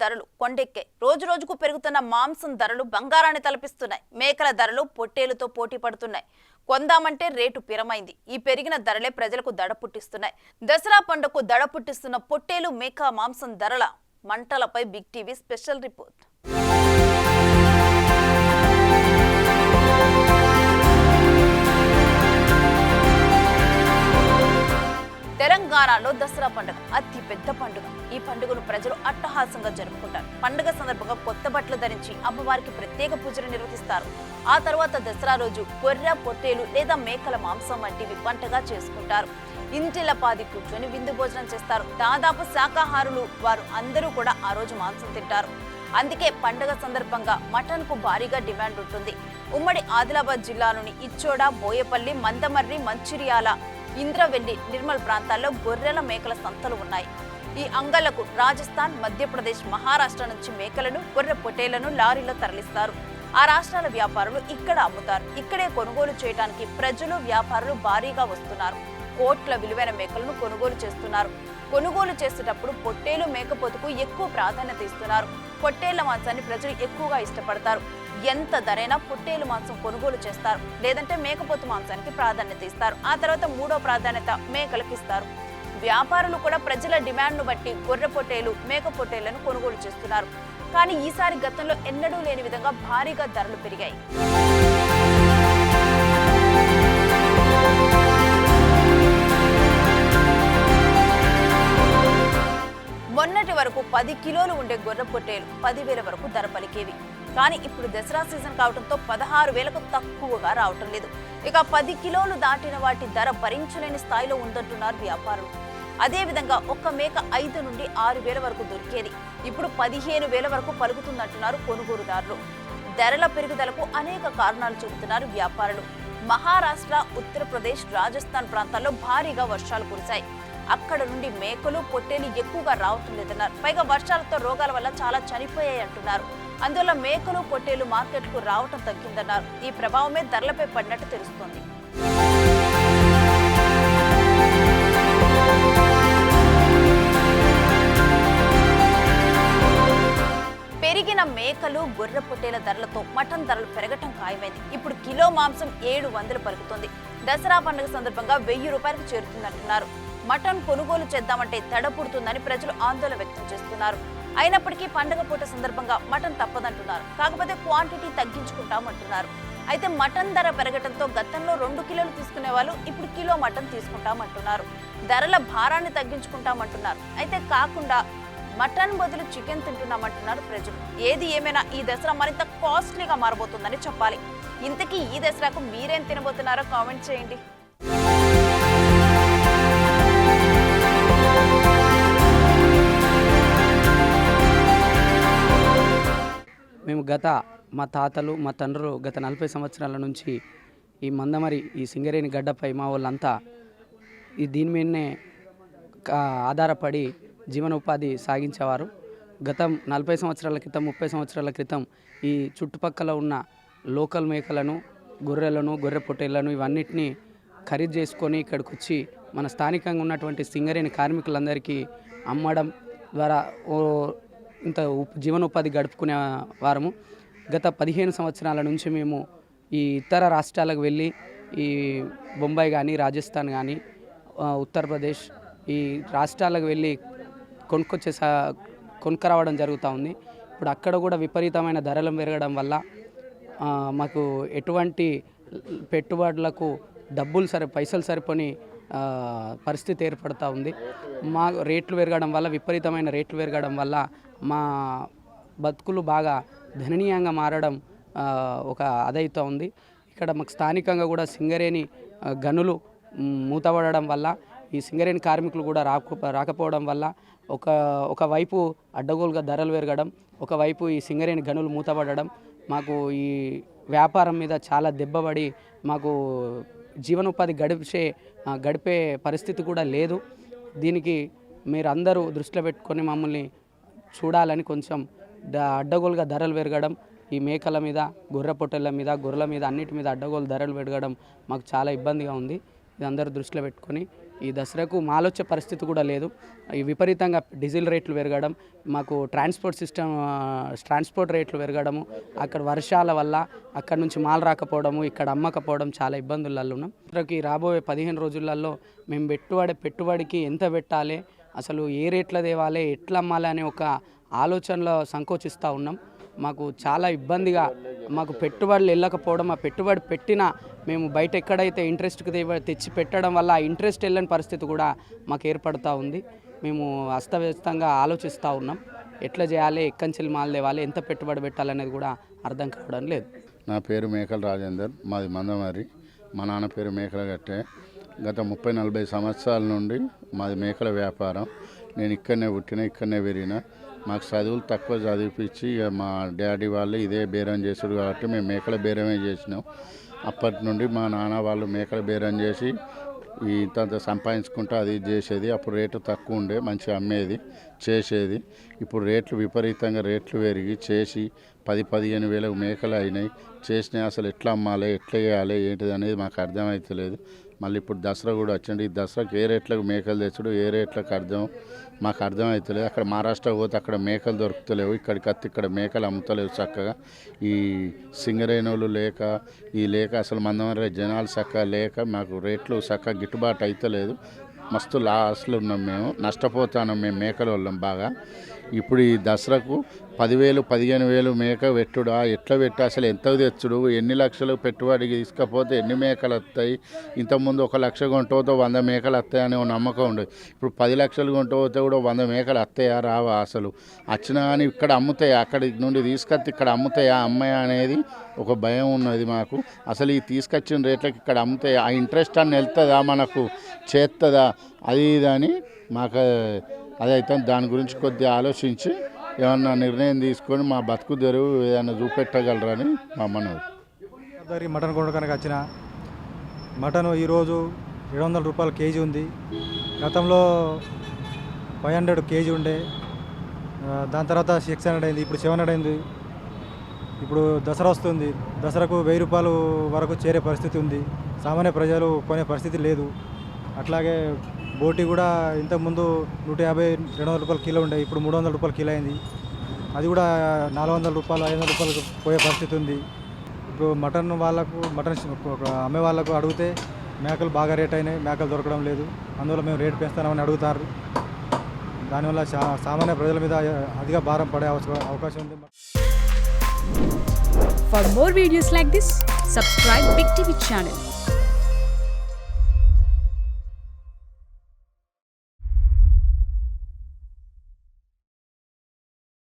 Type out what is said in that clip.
ధరలు కొండెక్కాయి. రోజు రోజుకు పెరుగుతున్న మాంసం ధరలు బంగారాన్ని తలపిస్తున్నాయి. మేకల ధరలు పొట్టేలుతో పోటీ పడుతున్నాయి. కొందామంటే రేటు పిరమైంది. ఈ పెరిగిన ధరలే ప్రజలకు దడ పుట్టిస్తున్నాయి. దసరా పండుగకు దడ పుట్టిస్తున్న పొట్టేలు మేక మాంసం ధరల మంటలపై బిగ్ టీవీ స్పెషల్ రిపోర్ట్. తెలంగాణలో దసరా పండుగ అతి పెద్ద పండుగ. ఈ పండుగను ప్రజలు అట్టహాసంగా జరుపుకుంటారు. పండుగ సందర్భంగా కొత్త బట్టలు ధరించి అమ్మవారికి ప్రత్యేక పూజలు నిర్వహిస్తారు. ఆ తర్వాత దసరా రోజు గొర్రె, పొట్టేలు లేదా మేకల మాంసం వంటివి వంటగా చేసుకుంటారు. ఇంటిలపాది కూర్చొని విందు భోజనం చేస్తారు. దాదాపు శాకాహారులు వారు అందరూ కూడా ఆ రోజు మాంసం తింటారు. అందుకే పండుగ సందర్భంగా మటన్ కు భారీగా డిమాండ్ ఉంటుంది. ఉమ్మడి ఆదిలాబాద్ జిల్లాలోని ఇచ్చోడ, బోయపల్లి, మందమర్రి, మంచిర్యాల, ఇంద్రవెల్లి, నిర్మల్ ప్రాంతాల్లో గొర్రెల మేకల సంతలు ఉన్నాయి. ఈ అంగళ్లకు రాజస్థాన్, మధ్యప్రదేశ్, మహారాష్ట్ర నుంచి మేకలను, గొర్రె పొట్టేలను లారీలో తరలిస్తారు. ఆ రాష్ట్రాల వ్యాపారులు ఇక్కడ అమ్ముతారు. ఇక్కడే కొనుగోలు చేయడానికి ప్రజలు, వ్యాపారులు భారీగా వస్తున్నారు. కోట్ల విలువైన మేకలను కొనుగోలు చేస్తున్నారు. కొనుగోలు చేసేటప్పుడు పొట్టేలు, మేకపోతుకు ఎక్కువ ప్రాధాన్యత ఇస్తున్నారు. పొట్టేళ్ల మాంసాన్ని ప్రజలు ఎక్కువగా ఇష్టపడతారు. ఎంత ధరైనా పొట్టేలు మాంసం కొనుగోలు చేస్తారు. లేదంటే మేకపోతు మాంసానికి ప్రాధాన్యత ఇస్తారు. ఆ తర్వాత మూడో ప్రాధాన్యత మేకలకు ఇస్తారు. వ్యాపారులు కూడా ప్రజల డిమాండ్ను బట్టి గొర్రె పొట్టేలు, మేక పొట్టేళ్లను కొనుగోలు చేస్తున్నారు. కానీ ఈసారి గతంలో ఎన్నడూ లేని విధంగా భారీగా ధరలు పెరిగాయి. మొన్నటి వరకు 10 కిలోలు ఉండే గొర్రె పొట్టేలు 10,000 వరకు ధర పలికేవి. కానీ ఇప్పుడు దసరా సీజన్ కావడంతో 16,000కు తక్కువగా రావటం లేదు. ఇక 10 కిలోలు దాటిన వాటి ధర భరించలేని స్థాయిలో ఉందంటున్నారు వ్యాపారులు. అదేవిధంగా ఒక్క మేక 5 నుండి 6,000 వరకు దొరికేది ఇప్పుడు 15,000 వరకు పలుకుతుందంటున్నారు కొనుగోలుదారులు. ధరల పెరుగుదలకు అనేక కారణాలు చెబుతున్నారు వ్యాపారులు. మహారాష్ట్ర, ఉత్తరప్రదేశ్, రాజస్థాన్ ప్రాంతాల్లో భారీగా వర్షాలు కురిశాయి. అక్కడ నుండి మేకలు, పొట్టేలు ఎక్కువగా రావటం లేదన్నారు. పైగా వర్షాలతో రోగాల వల్ల చాలా చనిపోయాయి అంటున్నారు. అందువల్ల మేకలు, పొట్టేలు మార్కెట్కు రావటం తగ్గిందన్నారు. ఈ ప్రభావమే ధరలపై పడినట్టు తెలుస్తోంది. పెరిగిన మేకలు, గొర్రె పొట్టేల ధరలతో మటన్ ధరలు పెరగటం ఖాయమైంది. ఇప్పుడు కిలో మాంసం 700 పలుకుతుంది. దసరా పండుగ సందర్భంగా 1000 రూపాయలకు చేరుతుందంటున్నారు. మటన్ కొనుగోలు చేద్దామంటే తడ పుడుతుందని ప్రజలు ఆందోళన వ్యక్తం చేస్తున్నారు. అయినప్పటికీ పండుగ పూట సందర్భంగా మటన్ తప్పదంటున్నారు. కాకపోతే క్వాంటిటీ తగ్గించుకుంటామంటున్నారు. అయితే మటన్ ధర పెరగడంతో గతంలో 2 కిలోలు తీసుకునే వాళ్ళు ఇప్పుడు కిలో మటన్ తీసుకుంటామంటున్నారు. ధరల భారాన్ని తగ్గించుకుంటామంటున్నారు. అయితే కాకుండా మటన్ బదులు చికెన్ తింటున్నామంటున్నారు ప్రజలు. ఏది ఏమైనా ఈ దసరా మరింత కాస్ట్లీగా మారబోతుందని చెప్పాలి. ఇంతకీ ఈ దసరాకు మీరేం తినబోతున్నారో కామెంట్ చేయండి. మేము మా తాతలు, మా తండ్రులు గత 40 సంవత్సరాల నుంచి ఈ మందమరి, ఈ సింగరేణి గడ్డపై మా వాళ్ళంతా దీని మీదనే ఆధారపడి జీవనోపాధి సాగించేవారు. గత 40 సంవత్సరాల క్రితం, 30 సంవత్సరాల క్రితం ఈ చుట్టుపక్కల ఉన్న లోకల్ మేకలను, గొర్రెలను, గొర్రె పొట్టేళ్లను ఇవన్నిటిని ఖరీదు చేసుకొని ఇక్కడికి వచ్చి మన స్థానికంగా ఉన్నటువంటి సింగరేణి కార్మికులందరికీ అమ్మడం ద్వారా ఇంత జీవనోపాధి గడుపుకునే వారము. గత 15 సంవత్సరాల నుంచి మేము ఈ ఇతర రాష్ట్రాలకు వెళ్ళి ఈ బొంబాయి కానీ, రాజస్థాన్ కానీ, ఉత్తరప్రదేశ్ ఈ రాష్ట్రాలకు వెళ్ళి కొనుక్కరావడం జరుగుతూ ఉంది. ఇప్పుడు అక్కడ కూడా విపరీతమైన ధరలు పెరగడం వల్ల మాకు ఎటువంటి పెట్టుబడులకు పైసలు సరిపోని పరిస్థితి ఏర్పడుతూ ఉంది. మా రేట్లు పెరగడం వల్ల, విపరీతమైన రేట్లు పెరగడం వల్ల మా బతుకులు బాగా ధననీయంగా మారడం ఒక అదైతే ఉంది. ఇక్కడ మాకు స్థానికంగా కూడా సింగరేణి గనులు మూతపడడం వల్ల, ఈ సింగరేణి కార్మికులు కూడా రాకపోవడం వల్ల ఒకవైపు అడ్డగోలుగా ధరలు పెరగడం, ఒకవైపు ఈ సింగరేణి గనులు మూతపడడం మాకు ఈ వ్యాపారం మీద చాలా దెబ్బపడి మాకు జీవనోపాధి గడిపే పరిస్థితి కూడా లేదు. దీనికి మీరందరూ దృష్టిలో పెట్టుకొని మమ్మల్ని చూడాలని, కొంచెం అడ్డగోలుగా ధరలు పెరగడం, ఈ మేకల మీద, గొర్రె పొట్టెల మీద, గొర్రెల మీద, అన్నిటి మీద అడ్డగోలు ధరలు పెరగడం మాకు చాలా ఇబ్బందిగా ఉంది. ఇది అందరూ దృష్టిలో పెట్టుకొని ఈ దసరాకు మాలొచ్చే పరిస్థితి కూడా లేదు. ఈ విపరీతంగా డీజిల్ రేట్లు పెరగడం, మాకు ట్రాన్స్పోర్ట్ రేట్లు పెరగడము, అక్కడ వర్షాల వల్ల అక్కడ నుంచి మాల్ రాకపోవడము, ఇక్కడ అమ్మకపోవడం చాలా ఇబ్బందులలో ఉన్నాం. దసరాకి రాబోయే 15 రోజులలో మేము పెట్టుబడికి ఎంత పెట్టాలి, అసలు ఏ రేట్ల తేవాలి, ఎట్లా అమ్మాలి అనే ఒక ఆలోచనలో సంకోచిస్తూ ఉన్నాం. మాకు చాలా ఇబ్బందిగా మాకు పెట్టుబడులు వెళ్ళకపోవడం, ఆ పెట్టుబడి పెట్టినా మేము బయట ఎక్కడైతే ఇంట్రెస్ట్కి తెచ్చి పెట్టడం వల్ల ఆ ఇంట్రెస్ట్ వెళ్ళని పరిస్థితి కూడా మాకు ఏర్పడుతూ ఉంది. మేము అస్తవ్యస్తంగా ఆలోచిస్తూ ఉన్నాం. ఎట్లా చేయాలి, ఎక్కంచెల్లి మాల్ తేవాలి, ఎంత పెట్టుబడి పెట్టాలనేది కూడా అర్థం కావడం లేదు. నా పేరు మేకల రాజేందర్, మాది మందమరి. మా నాన్న పేరు మేకల గట్టే. గత 30-40 సంవత్సరాల నుండి మాది మేకల వ్యాపారం. నేను ఇక్కడనే పుట్టిన, ఇక్కడనే పెరిగిన. మాకు చదువులు తక్కువ చదివిపించి ఇక మా డాడీ వాళ్ళు ఇదే బేరం చేసాడు కాబట్టి మేము మేకల బేరమే చేసినాం. అప్పటి నుండి మా నాన్న వాళ్ళు మేకల బేరం చేసి ఇంత సంపాదించుకుంటూ అది చేసేది. అప్పుడు రేటు తక్కువ ఉండే, మంచిగా అమ్మేది, చేసేది. ఇప్పుడు విపరీతంగా రేట్లు పెరిగి చేసి 10-15 వేల మేకలు అయినాయి. చేసినాయి అసలు ఎట్లా అమ్మాలి, ఎట్లా చేయాలి, ఏంటిది అనేది మాకు అర్థమవుతలేదు. మళ్ళీ ఇప్పుడు దసరా కూడా వచ్చింది. ఈ దసరాకి ఏ రేట్లకు మేకలు తెచ్చుడు, ఏ రేట్లకు మాకు అర్థమవుతలేదు. అక్కడ మహారాష్ట్ర పోతే అక్కడ మేకలు దొరుకుతలేవు, ఇక్కడికి వస్తే ఇక్కడ మేకలు అమ్ముతలేవు చక్కగా. ఈ సింగరేణులు లేక అసలు మందమరి జనాలు చక్కగా లేక మాకు రేట్లు చక్కగా గిట్టుబాటు అవుతలేదు. మస్తు లాస్లో ఉన్నాం, మేము నష్టపోతున్నాం. మేము మేకల వాళ్ళం బాగా. ఇప్పుడు ఈ దసరాకు 10,000-15,000 మేక పెట్టుడా, ఎట్లా పెట్టు, అసలు ఎంత తెచ్చుడు, ఎన్ని లక్షలు పెట్టుబడికి తీసుకపోతే ఎన్ని మేకలు వస్తాయి. ఇంతకుముందు 1 లక్ష కొంటపోతే 100 మేకలు వస్తాయని ఒక నమ్మకం ఉండేది. ఇప్పుడు 10 లక్షలు కొంటపోతే కూడా 100 మేకలు వస్తాయా రావా, అసలు వచ్చినా కానీ ఇక్కడ అమ్ముతాయా, అక్కడి నుండి తీసుకొచ్చి ఇక్కడ అమ్ముతాయా అమ్మాయా అనేది ఒక భయం ఉన్నది మాకు. అసలు ఈ తీసుకొచ్చిన రేట్లకి ఇక్కడ అమ్ముతాయా, ఆ ఇంట్రెస్ట్ అని వెళ్తుందా, మనకు చేస్తుందా, అది ఇది అని మాకు అదైతే దాని గురించి కొద్దిగా ఆలోచించి ఏమన్నా నిర్ణయం తీసుకొని మా బతుకు తెరువు ఏదైనా చూపెట్టగలరని మా మనవి. మటన్ కొనడానికి వచ్చిన మటన్ ఈరోజు 700 రూపాయల కేజీ ఉంది. గతంలో 500 కేజీ ఉండే, దాని తర్వాత 600 అయింది, ఇప్పుడు 700 అయింది. ఇప్పుడు దసరా వస్తుంది, దసరాకు 1000 రూపాయలు వరకు చేరే పరిస్థితి ఉంది. సామాన్య ప్రజలు కొనే పరిస్థితి లేదు. అట్లాగే బోటి కూడా ఇంతకుముందు 150-200 రూపాయల కిలో ఉండే, ఇప్పుడు 300 రూపాయల కిలో అయింది. అది కూడా 400 రూపాయలు 500 రూపాయలకు పోయే పరిస్థితి ఉంది. ఇప్పుడు మటన్ అమ్మే వాళ్ళకు అడిగితే మేకలు బాగా రేట్ అయినాయి, మేకలు దొరకడం లేదు, అందువల్ల మేము రేటు పెంచుతామని అడుగుతారు. దానివల్ల సామాన్య ప్రజల మీద అధిక భారం పడే అవకాశం ఉంది. For more videos like this, subscribe Big TV channel.